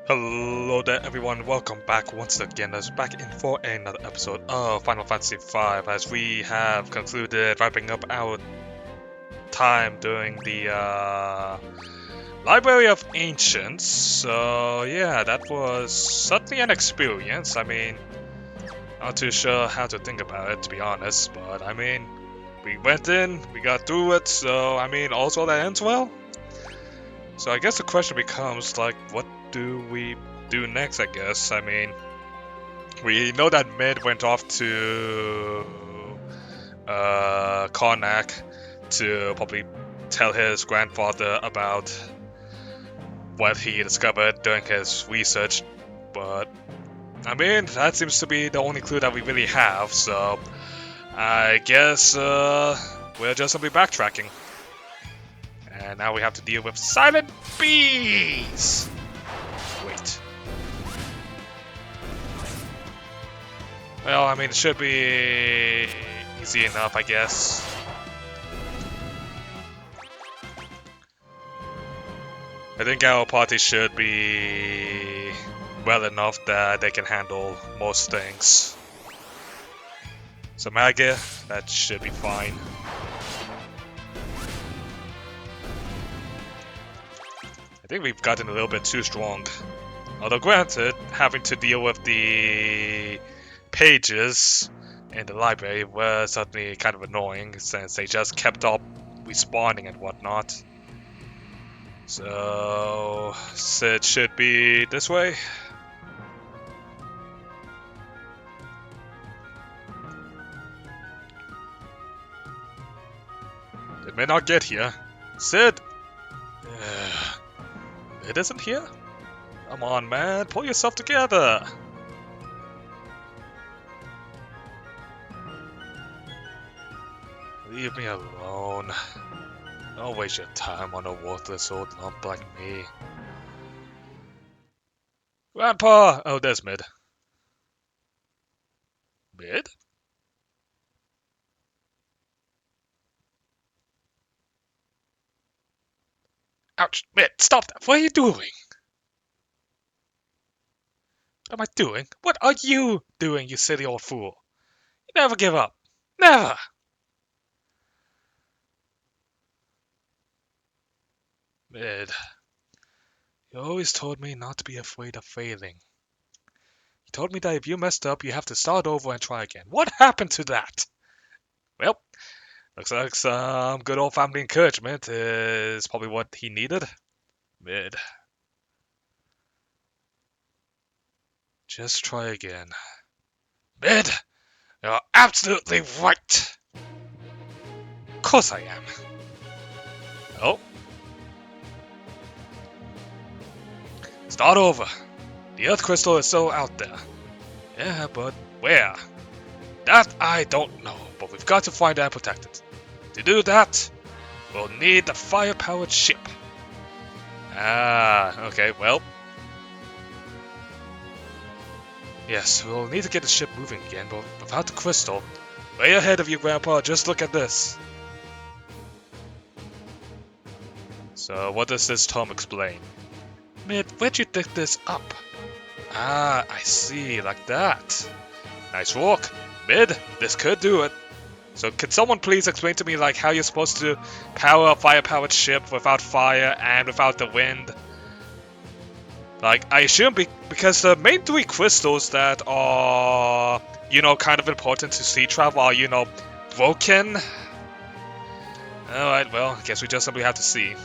Hello there everyone, welcome back once again as back in for another episode of Final Fantasy V as we have concluded wrapping up our time doing the Library of Ancients. So yeah, that was certainly an experience. I mean, not too sure how to think about it to be honest, but I mean, we went in, we got through it, so I mean, also that ends well. So I guess the question becomes like, what do we do next, I guess? I mean, we know that Mid went off to Karnak to probably tell his grandfather about what he discovered during his research, but I mean, that seems to be the only clue that we really have, so I guess we're just simply backtracking. And now we have to deal with silent bees! Wait. Well, I mean, it should be easy enough, I guess. I think our party should be well enough that they can handle most things. So Magia, that should be fine. I think we've gotten a little bit too strong. Although granted, having to deal with the pages in the library was certainly kind of annoying since they just kept up respawning and whatnot. So it should be this way. They may not get here. Sid! It isn't here? Come on, man, pull yourself together! Leave me alone. Don't waste your time on a worthless old lump like me. Grandpa! Oh, there's Mid. Mid? Ouch! Mid, stop that! What are you doing? What am I doing? What are you doing, you silly old fool? You never give up. Never! Mid, you always told me not to be afraid of failing. You told me that if you messed up, you have to start over and try again. What happened to that? Well, looks like some good old family encouragement is probably what he needed. Mid. Just try again. Mid! You're absolutely right! Of course I am. Oh. Start over. The Earth Crystal is still out there. Yeah, but where? That I don't know, but we've got to find it and protect it. To do that, we'll need the fire-powered ship. Ah, okay, well. Yes, we'll need to get the ship moving again, but without the crystal. Way ahead of you, Grandpa, just look at this. So, what does this tome explain? Mid, where'd you dig this up? Ah, I see, like that. Nice walk. Mid, this could do it. So could someone please explain to me like how you're supposed to power a fire-powered ship without fire and without the wind? Like, I assume because the main three crystals that are, you know, kind of important to sea travel are, you know, broken. Alright, well, I guess we just simply have to see.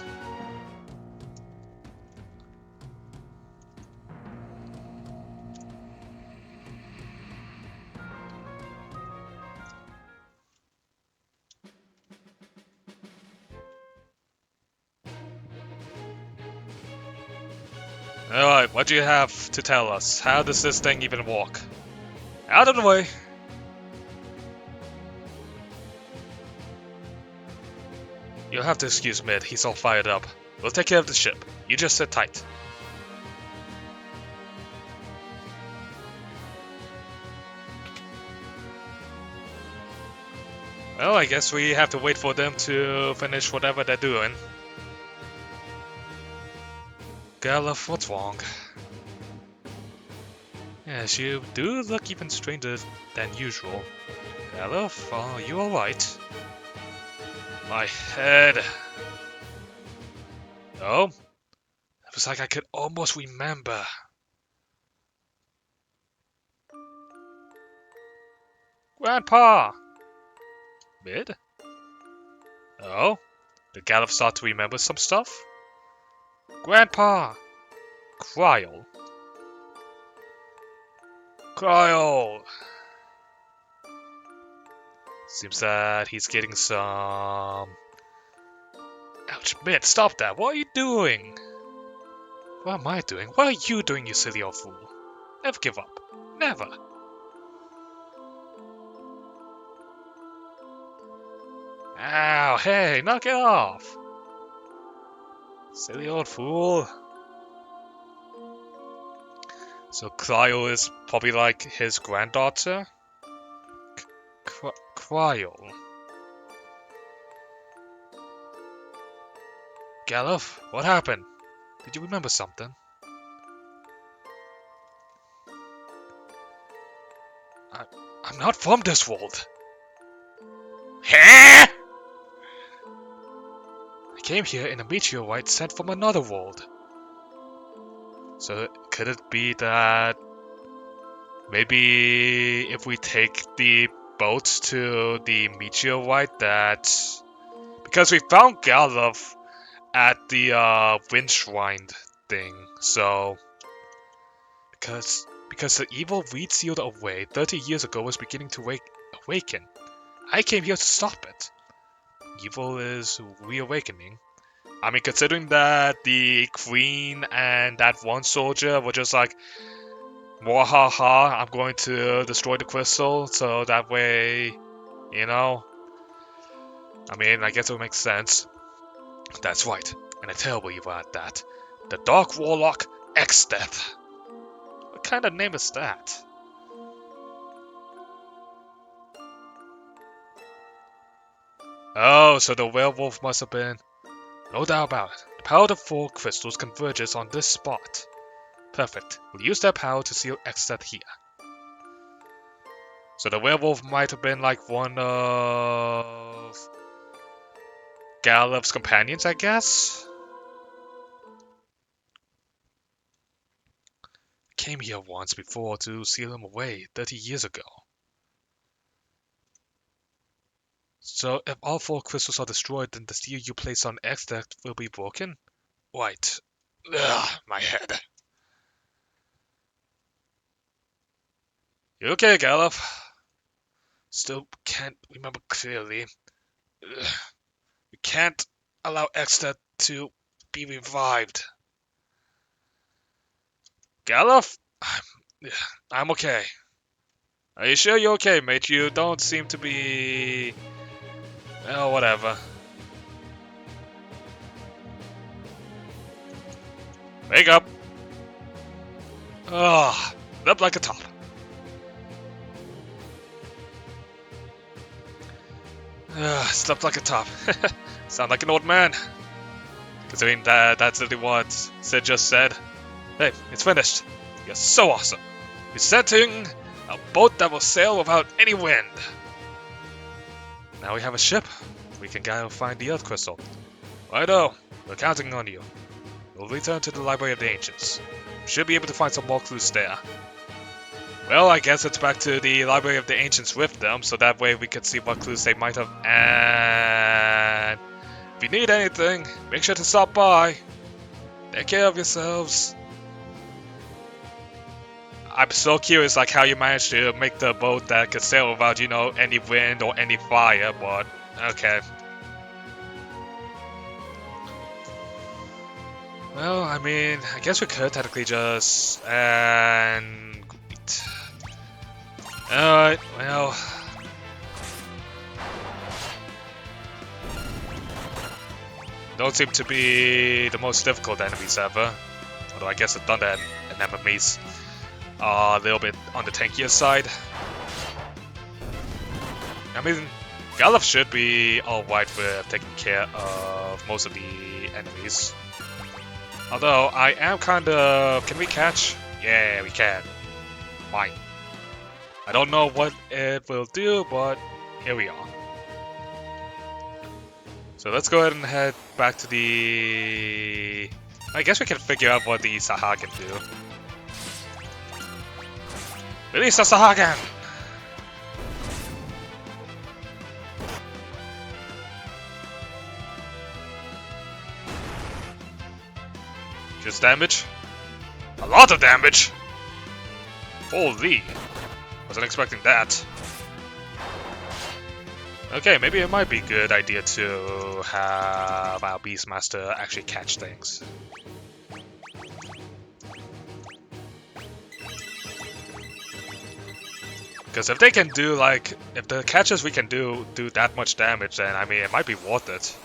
Alright, what do you have to tell us? How does this thing even walk? Out of the way! You'll have to excuse Mid, he's all fired up. We'll take care of the ship. You just sit tight. Well, I guess we have to wait for them to finish whatever they're doing. Galuf, what's wrong? Yes, you do look even stranger than usual. Galuf, are you alright? My head. Oh? It was like I could almost remember. Grandpa! Mid? Oh? Did Galuf start to remember some stuff? Grandpa! Cryle. Cryle! Seems that he's getting some... Ouch, Mid, stop that! What are you doing? What am I doing? What are you doing, you silly old fool? Never give up. Never. Ow, hey, knock it off! Silly old fool. So Cryle is probably like his granddaughter? Cryle. Galuf, what happened? Did you remember something? I'm not from this world. Huh? I came here in a meteorite sent from another world. So could it be that maybe if we take the boat to the meteorite that... Because we found Galuf at the wind shrine thing, so... Because the evil weed sealed away 30 years ago was beginning to awaken. I came here to stop it. Evil is reawakening. I mean, considering that the queen and that one soldier were just like, Mwahaha, I'm going to destroy the crystal, so that way, you know. I mean, I guess it would make sense. That's right, and a terrible evil at that. The Dark Warlock X-Death. What kind of name is that? Oh, so the werewolf must have been... No doubt about it. The power of the 4 crystals converges on this spot. Perfect. We'll use that power to seal X-Death here. So the werewolf might have been like one of... Galuf's companions, I guess? Came here once before to seal him away 30 years ago. So if all 4 crystals are destroyed, then the seal you place on X-Death will be broken? Right. Ugh, my head. You okay, Galuf? Still can't remember clearly. Ugh. We can't allow X-Death to be revived. Galuf? I'm okay. Are you sure you're okay, mate? You don't seem to be... Oh, whatever. Wake up! Ah, up like a top. Slept like a top. Sound like an old man. Considering that's literally what Sid just said. Hey, it's finished. You're so awesome. We're setting a boat that will sail without any wind. Now we have a ship. We can go find the Earth Crystal. Righto, we're counting on you. We'll return to the Library of the Ancients. Should be able to find some more clues there. Well, I guess it's back to the Library of the Ancients with them, so that way we can see what clues they might have. And if you need anything, make sure to stop by. Take care of yourselves. I'm so curious, like, how you managed to make the boat that could sail without, you know, any wind or any fire, but okay. Well, I mean, I guess we could technically just... And... Alright, well... Don't seem to be the most difficult enemies ever. Although I guess the Thunder and enemies are a little bit on the tankier side. I mean, Galuf should be alright with taking care of most of the enemies. Although, I am kind of... Can we catch? Yeah, we can. mine. I don't know what it will do, but here we are. So let's go ahead and head back to the... I guess we can figure out what the Saha can do. Release the Sahagan! Just damage? A lot of damage! Holy! Wasn't expecting that. Okay, maybe it might be a good idea to have our Beastmaster actually catch things. Because if they can do, like, if the catches we can do that much damage, then, I mean, it might be worth it.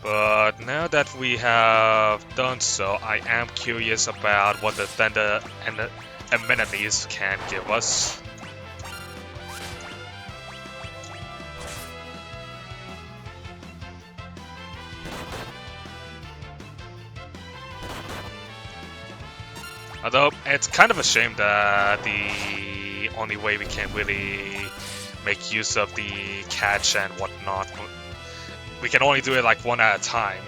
But now that we have done so, I am curious about what the Thunder and the Amenities can give us. Although, it's kind of a shame that the only way we can really make use of the catch and whatnot, we can only do it like one at a time.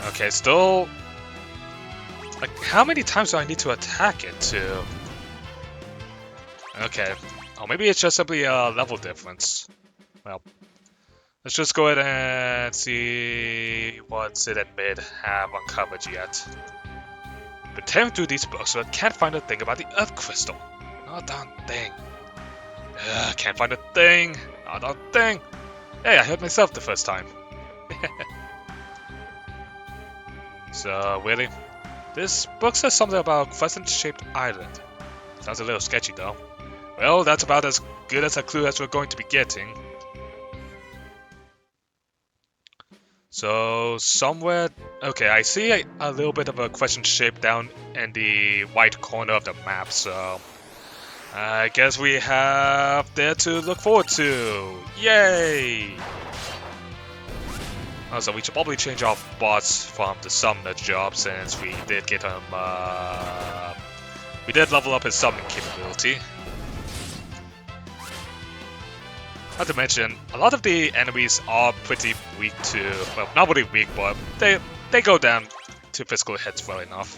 Okay, still... Like, how many times do I need to attack it to? Okay. Oh, maybe it's just simply a level difference. Well, let's just go ahead and see what Sid and Mid have uncovered yet. Been tearing through these books, but can't find a thing about the Earth Crystal. Not a thing. Can't find a thing. Not a thing. Hey, I heard myself the first time. So, really? This book says something about a crescent-shaped island. Sounds a little sketchy, though. Well, that's about as good as a clue as we're going to be getting. So, somewhere... Okay, I see a little bit of a crescent shape down in the right corner of the map, so... I guess we have there to look forward to! Yay! Also, we should probably change our bots from the summoner job, since we did get him, we did level up his summoning capability. Not to mention, a lot of the enemies are pretty weak to... Well, not really weak, but they go down to physical hits well enough.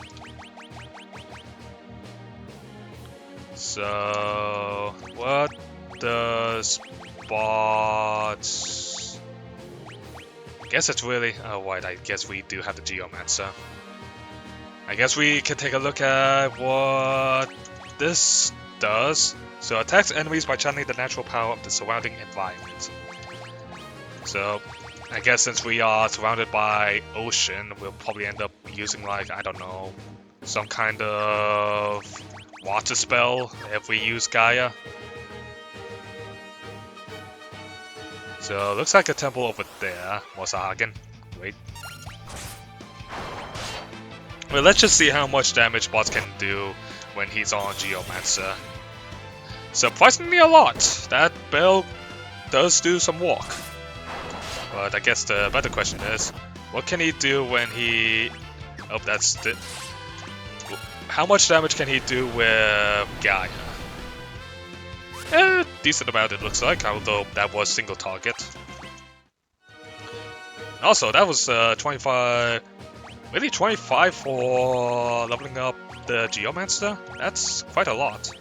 So... What does bots... I guess it's really... Oh, right, I guess we do have the Geomancer. I guess we can take a look at what this does. So, attacks enemies by channeling the natural power of the surrounding environment. So, I guess since we are surrounded by ocean, we'll probably end up using, like, I don't know, some kind of water spell if we use Gaia. So, looks like a temple over there, Mosahagen. Wait. Well, let's just see how much damage bots can do when he's on Geomancer. Surprisingly a lot! That bell does do some work. But I guess the better question is, what can he do when he... Oh, that's the... How much damage can he do with Gaia? Decent amount it looks like, although that was single target. Also, that was 25... Really 25 for leveling up the Geomancer? That's quite a lot.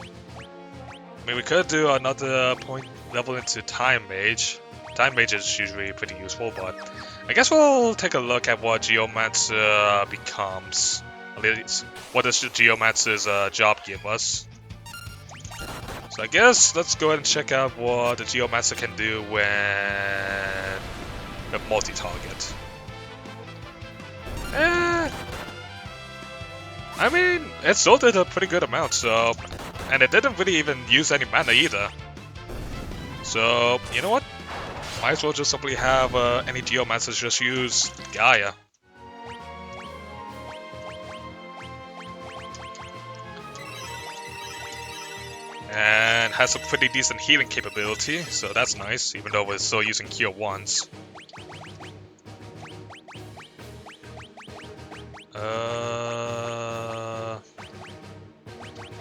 I mean, we could do another point level into Time Mage. Time Mage is usually pretty useful, but I guess we'll take a look at what Geomancer becomes. At least, what does Geomancer's job give us? So I guess let's go ahead and check out what the Geomancer can do when a multi-target. I mean, it still did a pretty good amount, so... And it didn't really even use any mana either. So, you know what? Might as well just simply have any Geomancers just use Gaia. And has a pretty decent healing capability, so that's nice, even though we're still using Cure 1s.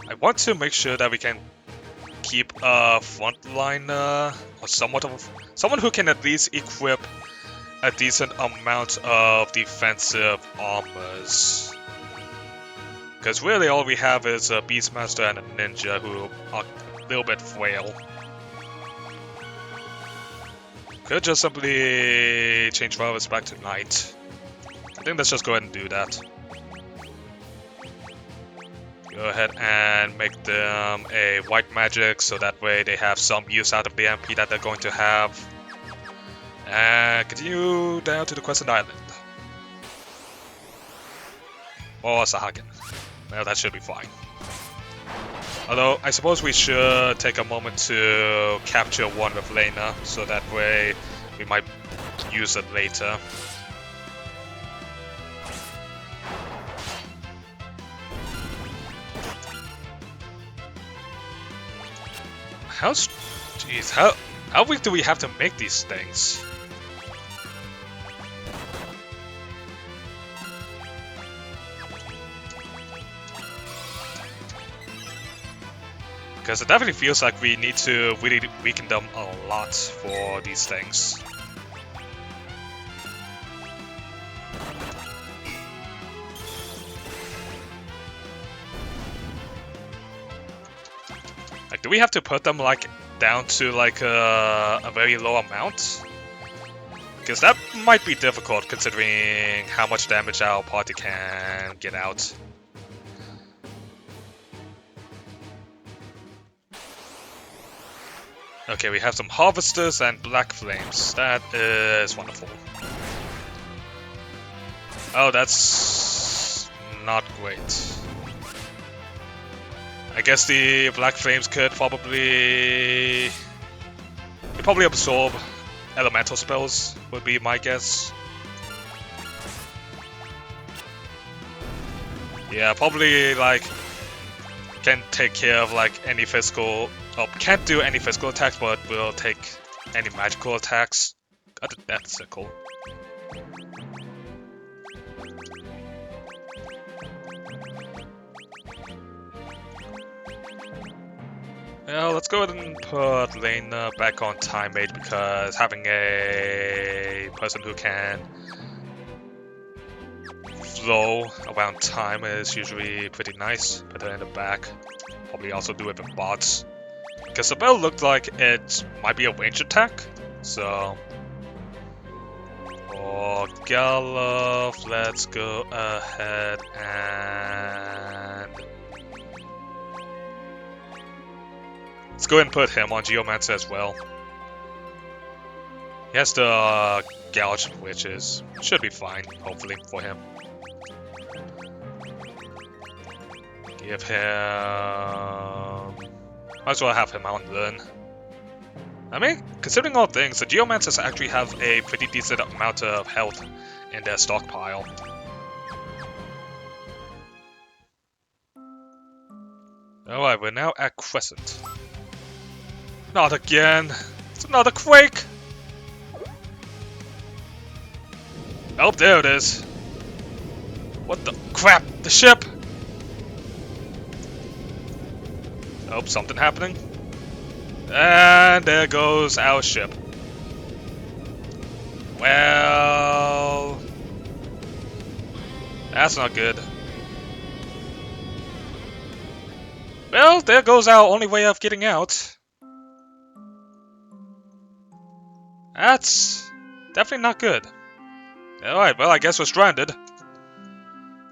I want to make sure that we can keep a frontliner, or someone who can at least equip a decent amount of defensive armors. Because really all we have is a Beastmaster and a Ninja who are a little bit frail. Could just simply change Varus back to Knight. I think let's just go ahead and do that. Go ahead and make them a white magic so that way they have some use out of the MP that they're going to have. And continue down to the Crescent Island. Or Sahagan. Well, that should be fine. Although, I suppose we should take a moment to capture one with Lena, so that way we might use it later. How weak do we have to make these things? Because it definitely feels like we need to really weaken them a lot for these things. Like, do we have to put them like down to like a very low amount? Because that might be difficult considering how much damage our party can get out. Okay, we have some Harvesters and Black Flames. That is wonderful. Oh, that's not great. I guess the Black Flames could probably absorb elemental spells, would be my guess. Yeah, probably like can take care of like any physical. Oh, can't do any physical attacks, but will take any magical attacks. Got a Death Sickle. Well, let's go ahead and put Lena back on Time Mage because having a person who can flow around time is usually pretty nice. Put her in the back. Probably also do it with bots. Because the bell looked like it might be a range attack, so... For Galuf, let's go ahead and... Let's go ahead and put him on Geomancer as well. He has the Gouge, which should be fine, hopefully, for him. Give him... Might as well have him out and learn. I mean, considering all things, the Geomancers actually have a pretty decent amount of health in their stockpile. Alright, we're now at Crescent. Not again! It's another quake! Oh, there it is! What the crap? The ship! Oh, something happening. And there goes our ship. Well... That's not good. Well, there goes our only way of getting out. That's definitely not good. Alright, well, I guess we're stranded.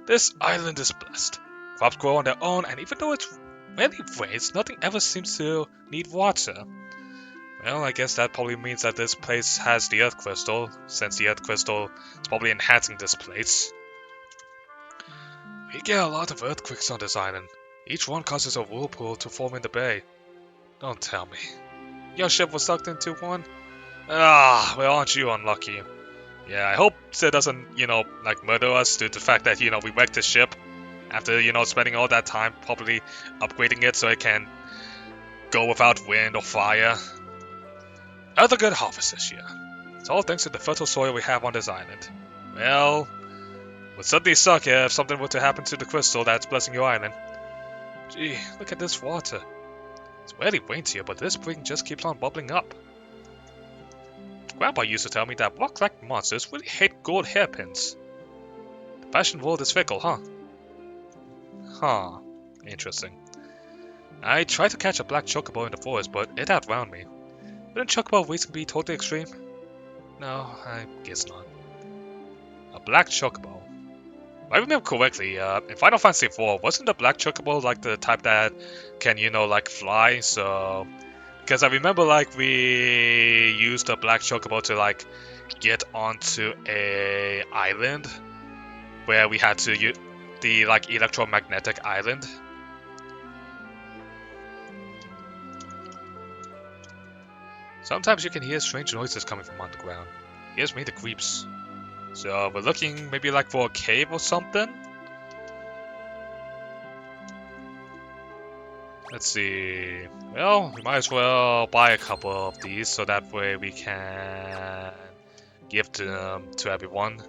This island is blessed. Crops grow on their own, and even though it's really rains, nothing ever seems to need water. Well, I guess that probably means that this place has the Earth Crystal, since the Earth Crystal is probably enhancing this place. We get a lot of earthquakes on this island. Each one causes a whirlpool to form in the bay. Don't tell me. Your ship was sucked into one? Ah, well, aren't you unlucky? Yeah, I hope it doesn't, like murder us due to the fact that, we wrecked the ship after, spending all that time probably upgrading it so it can go without wind or fire. Another good harvest this year. It's all thanks to the fertile soil we have on this island. Well, would certainly suck if something were to happen to the crystal that's blessing your island. Gee, look at this water. It's rarely rains here, but this spring just keeps on bubbling up. Grandpa used to tell me that rock-like monsters really hate gold hairpins. The fashion world is fickle, huh? Huh. Interesting. I tried to catch a black chocobo in the forest, but it outran me. Wouldn't chocobo racing be totally extreme? No, I guess not. A black chocobo. If I remember correctly, in Final Fantasy IV, wasn't the black chocobo like the type that can, you know, like fly? So, because I remember like we used the black chocobo to like get onto a island where we had to use the like electromagnetic island. Sometimes you can hear strange noises coming from underground. Here's me the creeps. So we're looking maybe like for a cave or something? Let's see. Well, we might as well buy a couple of these so that way we can give them to everyone.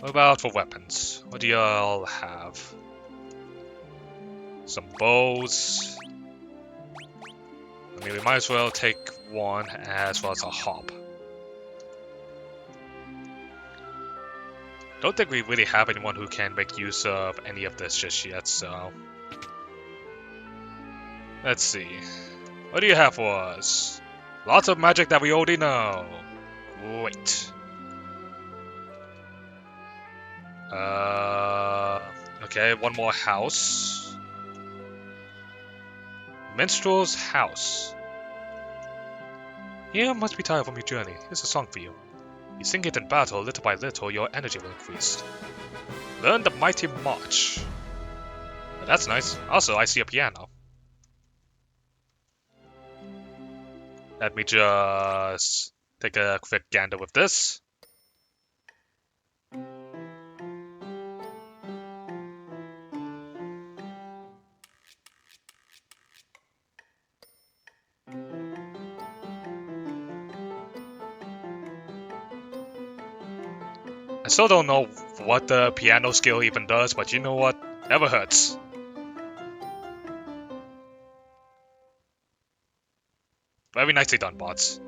What about for weapons? What do y'all have? Some bows. I mean, we might as well take one as well as a hop. Don't think we really have anyone who can make use of any of this just yet, so... Let's see. What do you have for us? Lots of magic that we already know. Great. Okay, one more house. Minstrel's house. You must be tired from your journey. Here's a song for you. You sing it in battle, little by little, your energy will increase. Learn the mighty march. That's nice. Also, I see a piano. Let me just take a quick gander with this. I still don't know what the piano skill even does, but you know what? Never hurts. Very nicely done, bots.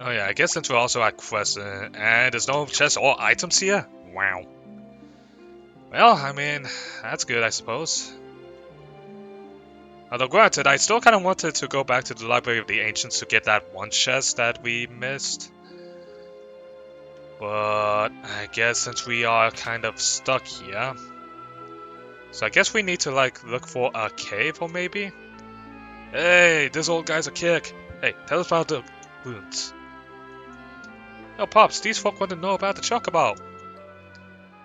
Oh yeah, I guess since we're also at Crescent, and there's no chests or items here? Wow. Well, I mean, that's good, I suppose. Although granted, I still kind of wanted to go back to the Library of the Ancients to get that one chest that we missed. But I guess since we are kind of stuck here, so I guess we need to like look for a cave or maybe? Hey, this old guy's a kick. Hey, tell us about the runes. Oh, Pops, these folk want to know about the chocobo.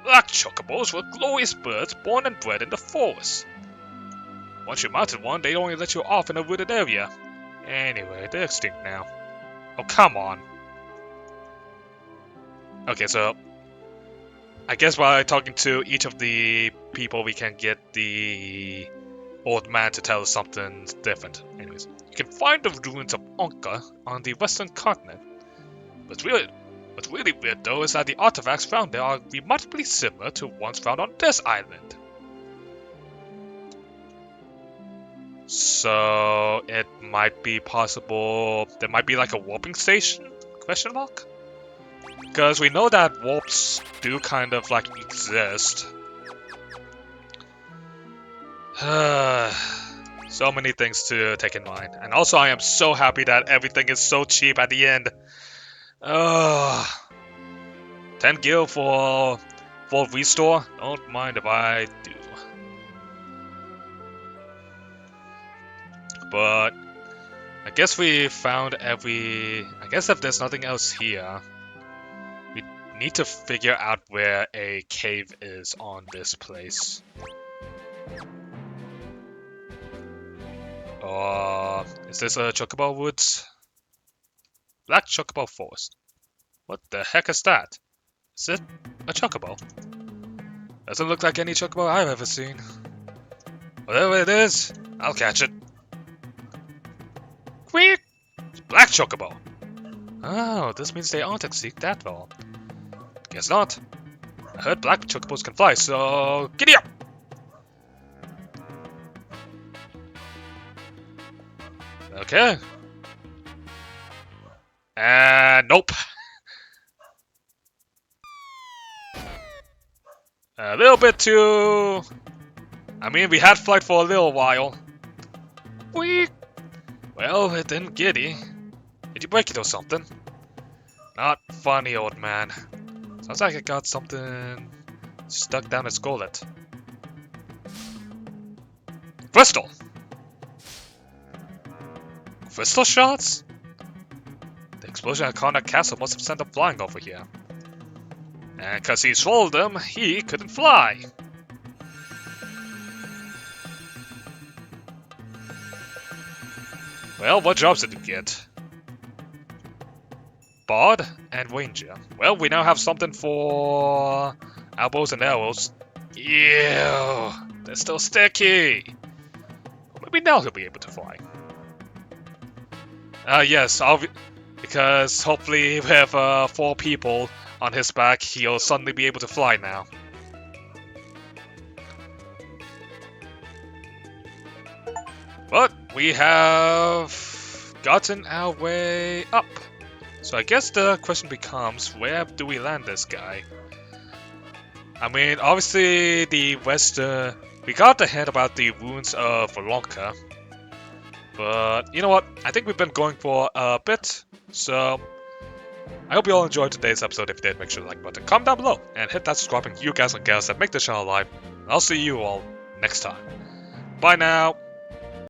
Black chocobos were glorious birds born and bred in the forest. Once you mounted one, they'd only let you off in a wooded area. Anyway, they're extinct now. Oh, come on. Okay, so... I guess by talking to each of the people, we can get the old man to tell us something different. Anyways, you can find the ruins of Onka on the western continent. What's really weird though is that the artifacts found there are remarkably similar to ones found on this island. So it might be possible there might be like a warping station? Question mark? Because we know that warps do kind of like exist. So many things to take in mind. And also I am so happy that everything is so cheap at the end. 10 gil for restore? Don't mind if I do. But I guess we found every... I guess if there's nothing else here, we need to figure out where a cave is on this place. Is this a Chocobo Woods? Black Chocobo Forest. What the heck is that? Is it a chocobo? Doesn't look like any chocobo I've ever seen. Whatever it is, I'll catch it. Quick! Black chocobo! Oh, this means they aren't extinct that well. Guess not. I heard black chocobos can fly, so giddy up! Okay. And nope. A little bit too... I mean, we had flight for a little while. Whee! Well, it didn't giddy. Did you break it or something? Not funny, old man. Sounds like I got something stuck down its gullet. Crystal! Crystal shots? The explosion at Karnak Castle must have sent them flying over here. And cause he swallowed them, he couldn't fly. Well, what jobs did you get? Bard and Ranger. Well, we now have something for our bows and arrows. Ew, they're still sticky. Maybe now he'll be able to fly. Yes, because hopefully with 4 people on his back, he'll suddenly be able to fly now. But we have gotten our way up. So I guess the question becomes, where do we land this guy? I mean, obviously the western... we got the hint about the ruins of Volonka. But, you know what? I think we've been going for a bit. So, I hope you all enjoyed today's episode. If you did, make sure to like button, comment down below, and hit that subscribing you guys and gals that make the channel alive. And I'll see you all next time. Bye now!